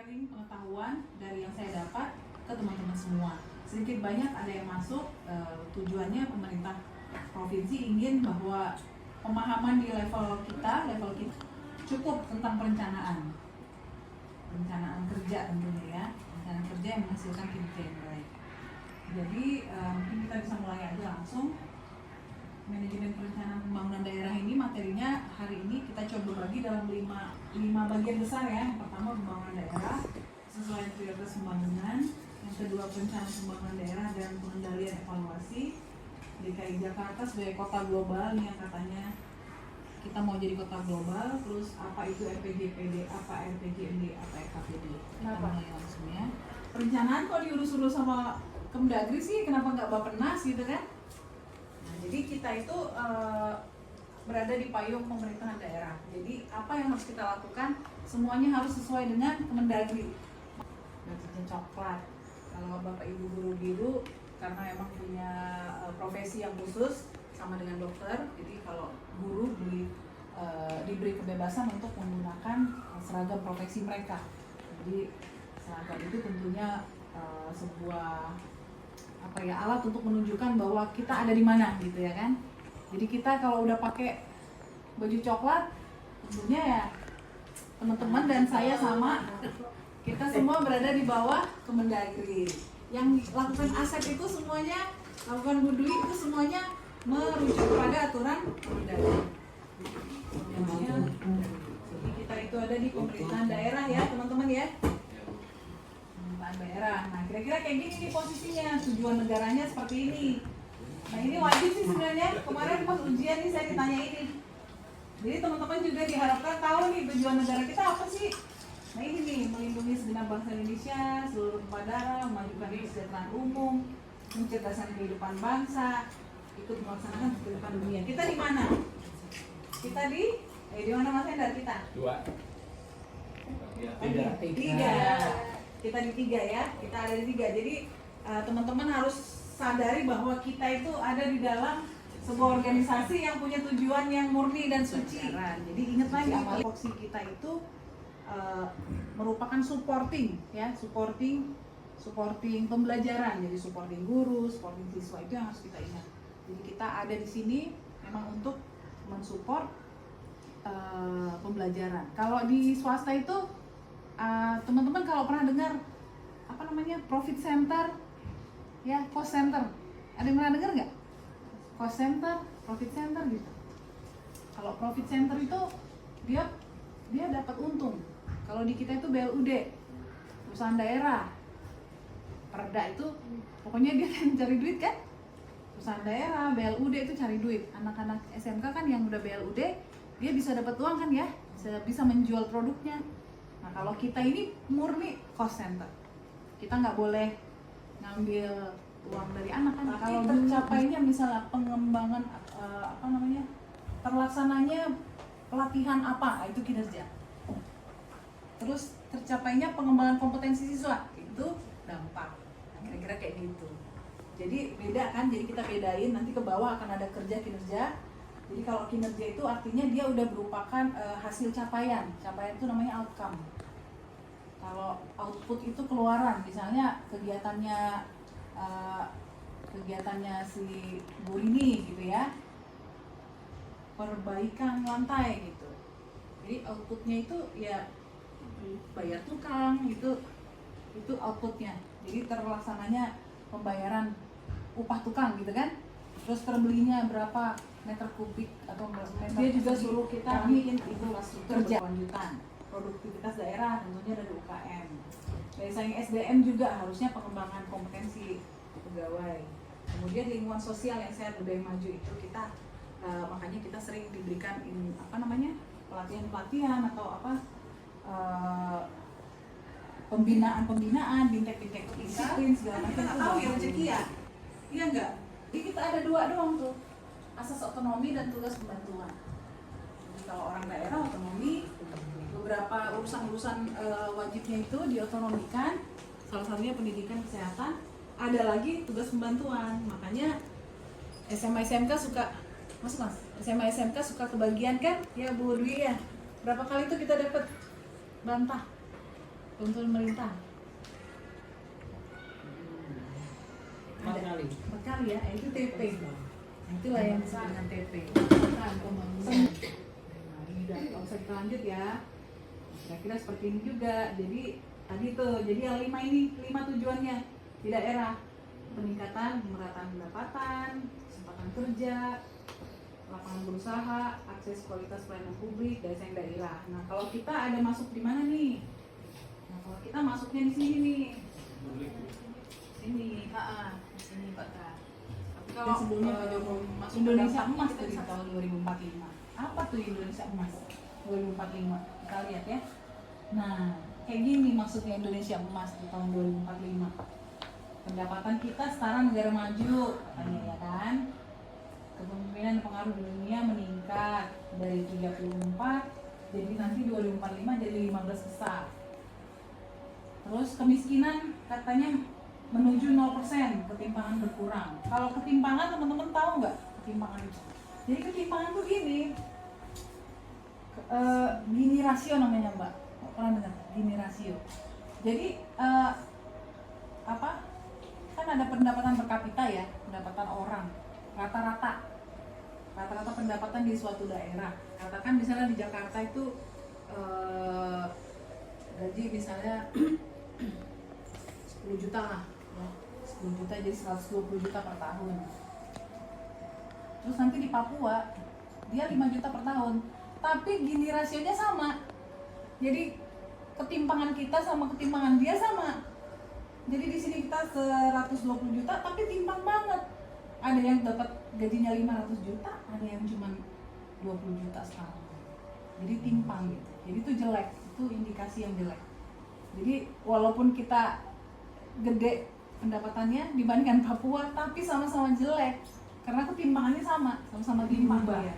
sharing pengetahuan dari yang saya dapat ke teman-teman semua. Sedikit banyak ada yang masuk, tujuannya pemerintah provinsi ingin bahwa pemahaman di level kita cukup tentang perencanaan kerja tentunya ya, perencanaan kerja yang menghasilkan kinerja yang baik. Jadi mungkin kita bisa mulai aja langsung. Manajemen perencanaan pembangunan daerah ini materinya hari ini kita coba bagi dalam lima bagian besar ya. Yang pertama pembangunan daerah sesuai prioritas pembangunan, yang kedua perencanaan pembangunan daerah dan pengendalian evaluasi. DKI Jakarta sebagai kota global yang katanya kita mau jadi kota global, terus apa itu RPJPD, apa RPJMD, apa RKPD. Kita mulai langsung ya. Perencanaan kok diurus-urus sama Kemdagri sih, kenapa nggak Bappenas gitu kan? Nah, jadi kita itu berada di payung pemerintahan daerah. Jadi apa yang harus kita lakukan, semuanya harus sesuai dengan Kemendagri. Budgetnya coklat. Kalau Bapak Ibu guru-guru karena emang punya profesi yang khusus sama dengan dokter, jadi kalau guru diberi kebebasan untuk menggunakan seragam profesi mereka. Jadi seragam itu tentunya sebuah alat untuk menunjukkan bahwa kita ada di mana gitu ya kan. Jadi kita kalau udah pakai baju coklat, tentunya ya teman-teman dan saya sama, kita semua berada di bawah Kemendagri. Yang lakukan aset itu semuanya, lakukan budui itu semuanya merujuk kepada aturan Kemendagri. Jadi kita itu ada di pemerintahan daerah ya teman-teman ya. Pemerintahan daerah. Nah kira-kira kayak gini nih posisinya, tujuan negaranya seperti ini. Nah ini wajib sih sebenarnya, kemarin pas ujian nih saya ditanya ini. Jadi teman-teman juga diharapkan tahu nih tujuan negara kita apa sih. Nah ini nih, melindungi segenap bangsa Indonesia, seluruh tumpah darah, memajukan kesejahteraan umum, mencerdaskan kehidupan bangsa, ikut melaksanakan kehidupan dunia. Kita di mana? Kita di mana Mas Hendar kita? Tiga. Kita di tiga ya, kita ada di tiga. Jadi teman-teman harus sadari bahwa kita itu ada di dalam sebuah organisasi yang punya tujuan yang murni dan suci. Jadi ingat lagi, fokus kita itu merupakan supporting pembelajaran, jadi supporting guru, supporting siswa, itu yang harus kita ingat. Jadi kita ada di sini memang untuk mensupport pembelajaran. Kalau di swasta itu teman-teman kalau pernah dengar apa namanya profit center, ya cost center, ada yang pernah dengar nggak? Cost center, profit center gitu. Kalau profit center itu dia dapat untung. Kalau di kita itu BLUD, perusahaan daerah, Perda itu pokoknya dia kan cari duit kan? Perusahaan daerah, BLUD itu cari duit. Anak-anak SMK kan yang udah BLUD, dia bisa dapat uang kan ya? Bisa menjual produknya. Nah kalau kita ini murni cost center, kita nggak boleh ngambil uang dari anak kan. Nah, kalau tercapainya misalnya pengembangan terlaksananya pelatihan apa, itu kinerja. Terus tercapainya pengembangan kompetensi siswa, itu dampak. Nah, kira-kira kayak gitu. Jadi beda kan, jadi kita bedain, nanti ke bawah akan ada kerja kinerja. Jadi kalau kinerja itu artinya dia udah merupakan hasil capaian itu namanya outcome. Kalau output itu keluaran, misalnya kegiatannya si Bu ini gitu ya, perbaikan lantai gitu. Jadi outputnya itu ya bayar tukang, itu outputnya. Jadi terlaksananya pembayaran upah tukang gitu kan. Terus terbelinya berapa meter kubik atau meter. Dia juga suruh kita bikin itu kerja lanjutan. Produktivitas daerah tentunya dari UKM. Dari saing SDM juga harusnya pengembangan kompetensi pegawai. Kemudian lingkungan sosial yang sehat budaya maju itu kita makanya kita sering diberikan pelatihan atau pembinaan bintek disiplin segala macam. Kita tahu ya rezeki ya, iya enggak? Jadi kita ada dua doang tuh, asas otonomi dan tugas pembantuan. Jadi kalau orang daerah otonomi, beberapa urusan wajibnya itu diotonomikan, salah satunya pendidikan, kesehatan, ada lagi tugas pembantuan. Makanya SMA SMK suka SMA SMK suka kebagian kan ya Bu Dwi ya, berapa kali tuh kita dapat bantah Bantuan pemerintah. 4 kali. 4 kali ya, itu TP. Nah, itulah yang disebut dengan TP. Pembangunan. Nah, udah, kalau usah kita lanjut ya. Kira-kira seperti ini juga. Jadi tadi tuh, jadi yang 5 tujuannya di daerah: peningkatan pemerataan pendapatan, kesempatan kerja, lapangan berusaha, akses kualitas pelayanan publik, daya saing daerah. Nah, kalau kita ada masuk di mana nih? Nah, kalau kita masuknya di sini nih. Sini, di sini Pak. Tapi kalau sebelumnya Pak Jokowi masuk Indonesia Emas tuh di tahun 2045. Apa tuh Indonesia Emas 2045? Kita lihat ya. Nah, kayak gini maksudnya Indonesia Emas di tahun 2045. Pendapatan kita setara negara maju, katanya ya kan? Kepemimpinan pengaruh di dunia meningkat dari 34, jadi nanti 2045 jadi 15 besar. Terus kemiskinan katanya menuju 0%, ketimpangan berkurang. Kalau ketimpangan teman-teman tahu nggak ketimpangan itu? Jadi ketimpangan tuh Gini rasio namanya Mbak. Pernah dengar? Gini rasio. Jadi kan ada pendapatan per kapita ya, pendapatan orang. Rata-rata pendapatan di suatu daerah. Katakan misalnya di Jakarta itu gaji misalnya 10 juta lah ya. 10 juta jadi 120 juta per tahun. Terus nanti di Papua dia 5 juta per tahun, tapi gini rasionya sama. Jadi ketimpangan kita sama ketimpangan dia sama. Jadi di sini kita 120 juta tapi timpang banget. Ada yang dapat gajinya 500 juta, ada yang cuma 20 juta setahun. Jadi timpang gitu. Jadi itu jelek, itu indikasi yang jelek. Jadi walaupun kita gede pendapatannya dibandingkan Papua, tapi sama-sama jelek karena ketimpangannya sama-sama timpang ya.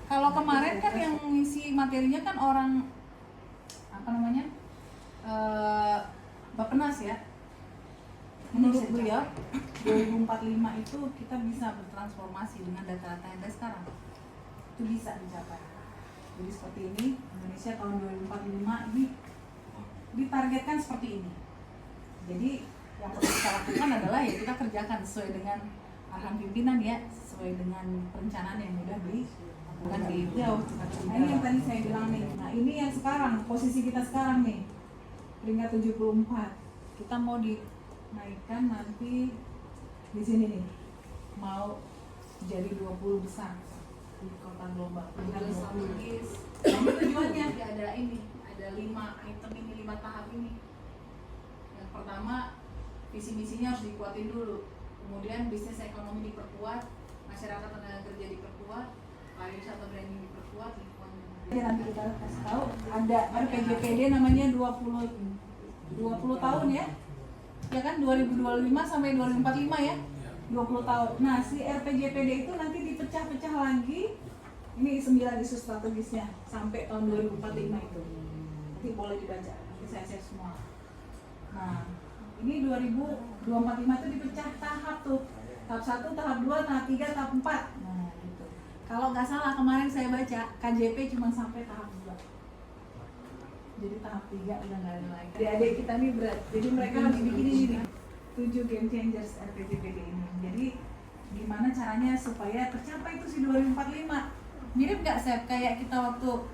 Kalau kemarin kan yang ngisi materinya kan orang Bappenas ya. Menurut beliau 2045 itu kita bisa bertransformasi dengan data-data yang ada sekarang. Itu bisa dicapai. Jadi seperti ini, Indonesia tahun 2045 ini ditargetkan seperti ini. Jadi yang perlu kita lakukan adalah ya kita kerjakan sesuai dengan arahan pimpinan ya, sesuai dengan perencanaan yang sudah dilakukan di jauh. Nah, ini yang tadi saya bilang nih. Nah, ini yang sekarang, posisi kita sekarang nih. Peringkat 74. Kita mau dinaikkan nanti di sini nih. Mau jadi 20 besar di kota global. Strategis. Nah, tujuannya ada 5 item ini, 5 tahap ini. Yang pertama, visi misinya harus dikuatin dulu. Kemudian bisnis ekonomi diperkuat, masyarakat tenaga kerja diperkuat, pariwisata branding diperkuat, lingkungan. Nanti kita kasih tahu ada RPJPD namanya 20 tahun ya. Ya kan 2025 sampai 2045 ya. 20 tahun. Nah, si RPJPD itu nanti dipecah-pecah lagi. Ini 9 isu strategisnya sampai tahun 2045 itu. Nanti boleh dibaca. Nanti saya share semua. Nah, ini 2045 itu dipecah tahap tuh. Tahap 1, tahap 2, tahap 3, tahap 4. Nah, gitu. Kalau nggak salah kemarin saya baca KJP cuma sampai tahap 2. Jadi tahap 3 udah nggak ada lagi. Adik-adik kita nih berat. Jadi mereka lagi bikin ini nih. 7 game changers RPJPD ini. Jadi gimana caranya supaya tercapai itu si 2045? Mirip nggak Sep kayak kita waktu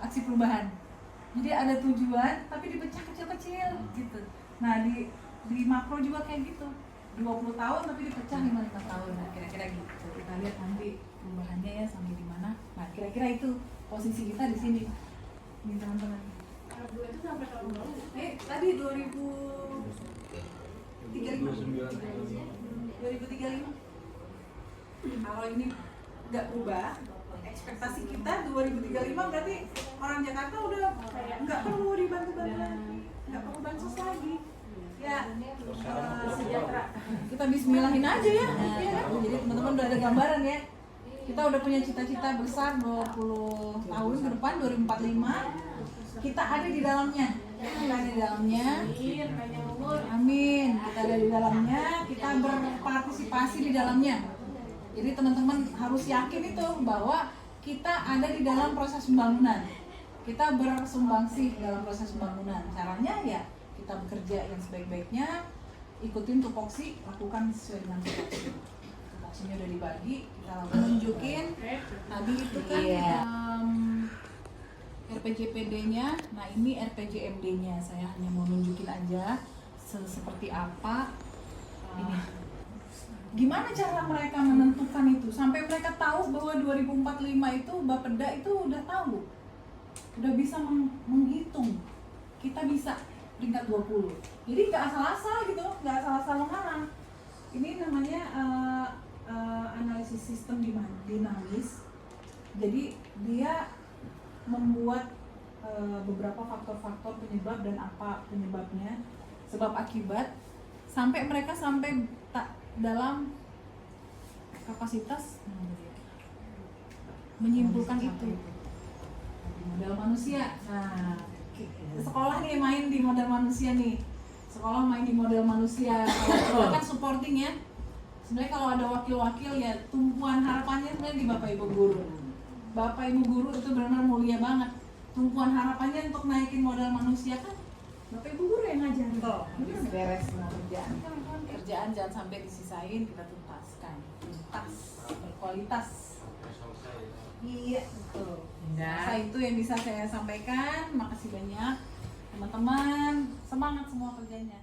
aksi perubahan. Jadi ada tujuan tapi dipecah kecil-kecil gitu. Nah di makro juga kayak gitu. 20 tahun tapi dipecah 5 tahun. Nah, kira-kira gitu. Kita lihat nanti perubahannya ya sampai di mana. Nah, kira-kira itu posisi kita di sini. Ini teman-teman. Tahap 2 itu sampai tahun berapa? Tadi 2035. Kalau ini nggak berubah, ekspektasi kita 2035 berarti orang Jakarta udah nggak perlu dibantu-bantu lagi, nggak perlu bansos lagi. Ya, sejahtera. Kita bismillahin aja ya. Ya kan? Jadi teman-teman udah ada gambaran ya. Kita udah punya cita-cita besar 20 tahun ke depan 2045. Kita ada di dalamnya. Kita ada di dalamnya. Amin. Kita ada di dalamnya. Kita berpartisipasi di dalamnya. Jadi teman-teman harus yakin itu bahwa kita ada di dalam proses pembangunan. kita bersumbangsih dalam proses pembangunan. Caranya ya kita bekerja yang sebaik-baiknya, ikutin tupoksi, lakukan sesuai dengan tupoksi. Tupoksinya udah dibagi, kita tunjukin. Tadi itu kan RPJPD-nya, nah ini RPJMD-nya. Saya hanya mau nunjukin aja seperti apa. Ini. Gimana cara mereka menentukan itu? Sampai mereka tahu bahwa 2045 itu Bapeda itu udah tahu. Udah bisa menghitung. Kita bisa peringkat 20. Jadi nggak asal-asal gitu, nggak asal-asal mengarang. Ini namanya analisis sistem dinamis. Jadi dia membuat beberapa faktor-faktor penyebab dan apa penyebabnya, sebab akibat, sampai mereka sampai dalam kapasitas menyimpulkan itu model manusia. Nah, sekolah nih main di model manusia nih. Sekolah main di model manusia. Kalau kan supporting ya. Sebenarnya kalau ada wakil-wakil ya tumpuan harapannya sebenarnya di Bapak Ibu guru. Bapak Ibu guru itu benar-benar mulia banget. Tumpuan harapannya untuk naikin modal manusia kan Bapak Ibu guru yang ngajarin. Ini beres semua kerjaan. Kerjaan jangan sampai disisain, kita tuntaskan. Tuntas, berkualitas. Iya, betul. Nah, itu yang bisa saya sampaikan. Makasih banyak teman-teman. Semangat semua kerjanya.